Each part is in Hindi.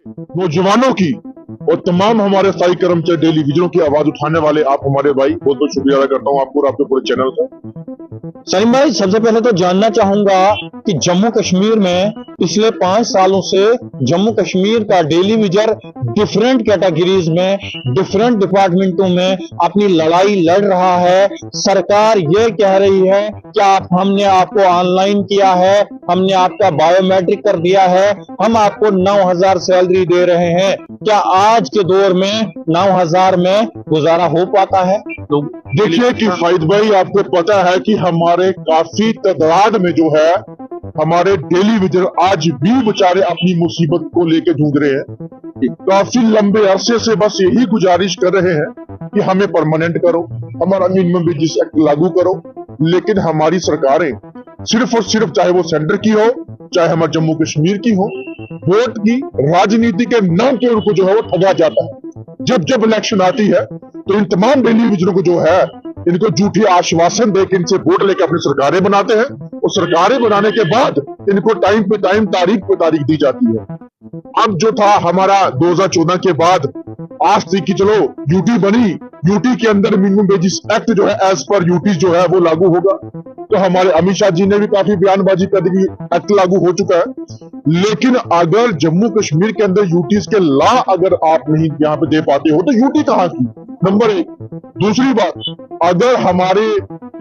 नौजवानों की और तमाम हमारे स्थायी कर्मचारी डेली विजनों की आवाज उठाने वाले आप हमारे भाई, बहुत बहुत शुक्रिया अदा करता हूँ आपको और आपके पूरे चैनल का। सलीम भाई, सबसे पहले तो जानना चाहूंगा कि जम्मू कश्मीर में पिछले 5 सालों से जम्मू कश्मीर का डेली विजर डिफरेंट कैटेगरीज में, डिफरेंट डिपार्टमेंटों में अपनी लड़ाई लड़ रहा है। सरकार ये कह रही है कि हमने आपको ऑनलाइन किया है, हमने आपका बायोमेट्रिक कर दिया है, हम आपको 9,000 सैलरी दे रहे हैं। क्या आज के दौर में 9,000 में गुजारा हो पाता है? तो देखिए कि फाइद भाई, आपको पता है कि हमारे काफी तादाद में जो है हमारे डेली विजर आज भी बेचारे अपनी मुसीबत को लेकर जूझ रहे हैं। काफी लंबे अरसे से बस यही गुजारिश कर रहे हैं कि हमें परमानेंट करो, हमारा मिनिमम वेजेस एक्ट लागू करो। लेकिन हमारी सरकारें सिर्फ और सिर्फ, चाहे वो सेंटर की हो चाहे हमारे जम्मू कश्मीर की हो, वोट की राजनीति के नाम पे उनको जो है वो ठगा जाता है। जब जब इलेक्शन आती है तो इन तमाम डेली विजरों को जो है इनको झूठी आश्वासन देकर इनसे वोट लेकर अपनी सरकारें बनाते हैं और सरकारें बनाने के बाद इनको टाइम पे टाइम, तारीख पे तारीख दी जाती है। अब जो था हमारा 2014 के बाद आज थी कि चलो यूटी बनी, यूटी के अंदर मिनिमम वेजेस एक्ट जो है एज पर यूटी जो है वो लागू होगा। तो हमारे अमित शाह जी ने भी काफी बयानबाजी कर दी कि एक्ट लागू हो चुका है। लेकिन अगर जम्मू कश्मीर के अंदर यूटीज के लॉ अगर आप नहीं यहाँ पे दे पाते हो तो यूटी कहाँ की, नंबर 1। दूसरी बात, अगर हमारे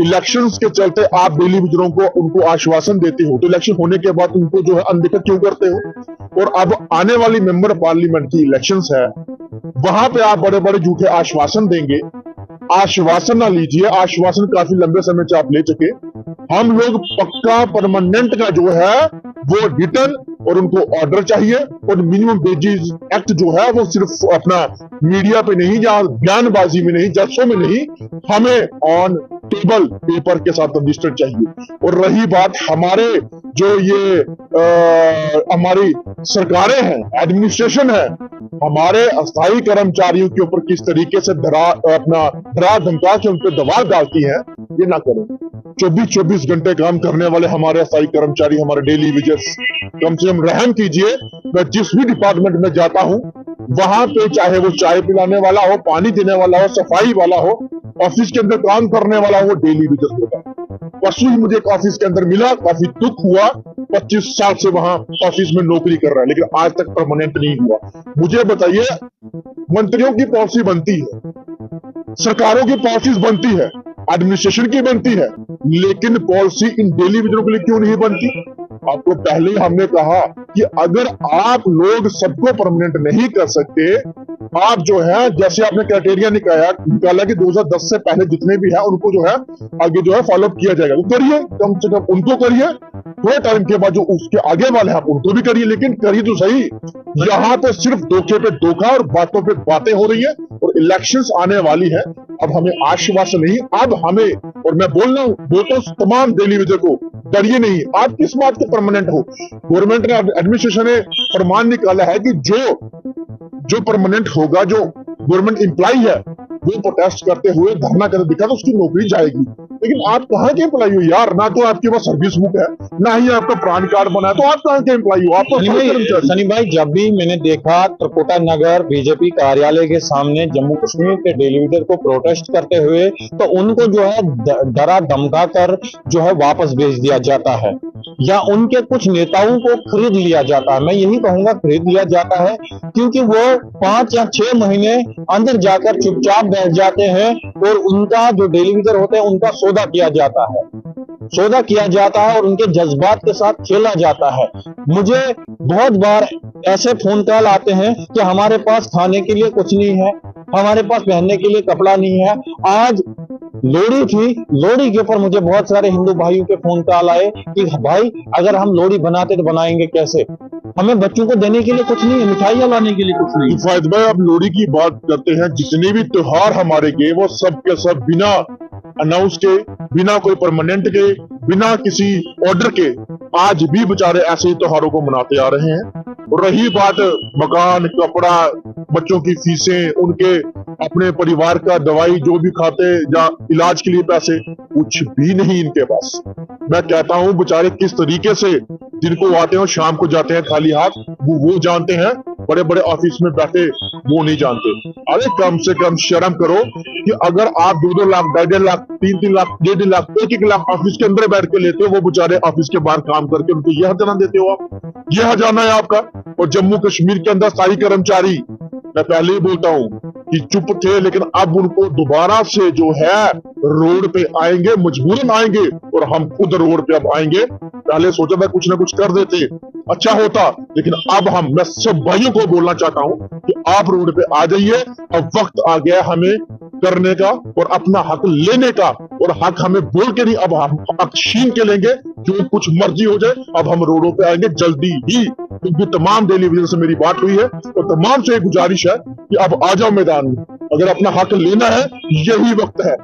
इलेक्शंस के चलते आप डेली विजरों को उनको आश्वासन देते हो तो इलेक्शन होने के बाद उनको जो है अनदेखा क्यों करते हो? और अब आने वाली मेंबर पार्लियामेंट की इलेक्शंस है, वहां पे आप बड़े बड़े झूठे आश्वासन देंगे। आश्वासन ना लीजिए, आश्वासन काफी लंबे समय से आप ले चुके। हम लोग पक्का परमानेंट का जो है वो रिटर्न और उनको ऑर्डर चाहिए। और मिनिमम वेजेस एक्ट जो है वो सिर्फ अपना मीडिया पे नहीं या बयानबाजी में नहीं, जलसों में नहीं, हमें ऑन टेबल पेपर के साथ रजिस्टर्ड चाहिए। और रही बात हमारे जो ये हमारी सरकारें हैं, एडमिनिस्ट्रेशन है, हमारे अस्थायी कर्मचारियों के ऊपर किस तरीके से डरा धमका के उन पर दबाव डालती है, ये ना करें। 24 घंटे काम करने वाले हमारे अस्थायी कर्मचारी, हमारे डेली विजर्स, कम से कम रहम कीजिए। मैं जिस भी डिपार्टमेंट में जाता हूं वहां पे, चाहे वो चाय पिलाने वाला हो, पानी देने वाला हो, सफाई वाला हो, ऑफिस के अंदर काम करने वाला हो, डेली विजर होगा। परसों ही मुझे एक ऑफिस के अंदर मिला, काफी दुख हुआ। 25 साल से वहां ऑफिस में नौकरी कर रहा है लेकिन आज तक परमानेंट नहीं हुआ। मुझे बताइए, मंत्रियों की पॉलिसी बनती है, सरकारों की पॉलिसीज बनती है, एडमिनिस्ट्रेशन की बनती है, लेकिन पॉलिसी इन डेली विजरों के लिए क्यों नहीं बनती? आपको पहले हमने कहा कि अगर आप लोग सबको परमानेंट नहीं कर सकते, आप जो है जैसे आपने क्राइटेरिया निकाला कि 2010 से पहले जितने भी है उनको जो है आगे जो है फॉलोअप किया जाएगा, तो करिए, कम से कम उनको करिए। थोड़े टाइम के बाद जो उसके आगे वाले हैं आप उनको भी करिए, लेकिन करिए तो सही। यहाँ पे सिर्फ धोखे पे धोखा और बातों पे बातें हो रही है और इलेक्शंस आने वाली है। अब हमें आश्वासन नहीं, अब हमें, और मैं बोल रहा हूँ, बोलता हूँ तमाम डेली विजर को, डरिए नहीं। आप किस बात के परमानेंट हो? गवर्नमेंट ने, एडमिनिस्ट्रेशन ने फरमान निकाला है कि जो परमानेंट होगा, जो गवर्नमेंट एम्प्लॉय है, वो प्रोटेस्ट करते हुए धरना करके दिखा तो उसकी नौकरी जाएगी। लेकिन आप कहाँ के एम्प्लॉय हो यार? ना तो आपके पास सर्विस बुक है, ना ही आपका प्राण कार्ड बना है, तो आप कहाँ के एम्प्लॉय हो? आप तो सनी भाई, जब भी मैंने देखा त्रिकुटा नगर बीजेपी कार्यालय के सामने जम्मू कश्मीर के डेली विजर को प्रोटेस्ट करते हुए, तो उनको जो है डरा धमका कर जो है वापस भेज दिया जाता है या उनके कुछ नेताओं को खरीद लिया जाता है। मैं यही कहूंगा खरीद लिया जाता है, क्योंकि वो 5 या 6 महीने अंदर जाकर चुपचाप बैठ जाते हैं और उनका जो डेली विजर होते हैं उनका सौदा किया जाता है, सौदा किया जाता है और उनके जज्बात के साथ खेला जाता है। मुझे बहुत बार ऐसे फोन कॉल आते हैं कि हमारे पास खाने के लिए कुछ नहीं है, हमारे पास पहनने के लिए कपड़ा नहीं है। आज लोहड़ी थी, लोहड़ी के ऊपर मुझे बहुत सारे हिंदू भाइयों के फोन कॉल आए कि भाई अगर हम लोहड़ी बनाते तो बनाएंगे कैसे, हमें बच्चों को देने के लिए कुछ नहीं है, मिठाइयां लाने के लिए कुछ नहीं। फायद भाई, आप लोहड़ी की बात करते हैं, जितने भी त्योहार हमारे के वो सब के सब बिना अनाउंस के, बिना कोई परमानेंट के, बिना किसी ऑर्डर के आज भी बेचारे ऐसे ही त्योहारों को मनाते आ रहे हैं। और रही बात मकान, कपड़ा, बच्चों की फीसें, उनके अपने परिवार का दवाई जो भी खाते या इलाज के लिए पैसे, कुछ भी नहीं इनके पास। मैं कहता हूं बेचारे किस तरीके से दिन को आते हैं और शाम को जाते हैं खाली हाथ, वो जानते हैं। बड़े बड़े ऑफिस में बैठे वो नहीं जानते। अरे कम से कम शर्म करो कि अगर आप 2-2 लाख, 2.5 लाख, 3-3 लाख, 1.5 लाख, 1-1 लाख ऑफिस के अंदर बैठ के लेते हो, वो बेचारे ऑफिस के बाहर काम करके उनको यह हर्जाना देते हो आप, यह हर्जाना है आपका। और जम्मू कश्मीर के अंदर सारी कर्मचारी, मैं पहले ही बोलता हूं कि चुप थे, लेकिन अब उनको दोबारा से जो है रोड पे आएंगे, मजबूरन आएंगे, और हम खुद रोड पे अब आएंगे। पहले सोचा था कुछ ना कुछ कर देते, अच्छा होता, लेकिन अब मैं सब भाइयों को बोलना चाहता हूं कि आप रोड पे आ जाइए। अब वक्त आ गया हमें करने का और अपना हक लेने का, और हक हमें बोल के नहीं, अब हम हक छीन के लेंगे, जो कुछ मर्जी हो जाए। अब हम रोडों पे आएंगे जल्दी ही, क्योंकि तमाम डेली विजन से मेरी बात हुई है और तमाम से एक गुजारिश है कि अब आ जाओ मैदान में। अगर अपना हक लेना है, यही वक्त है।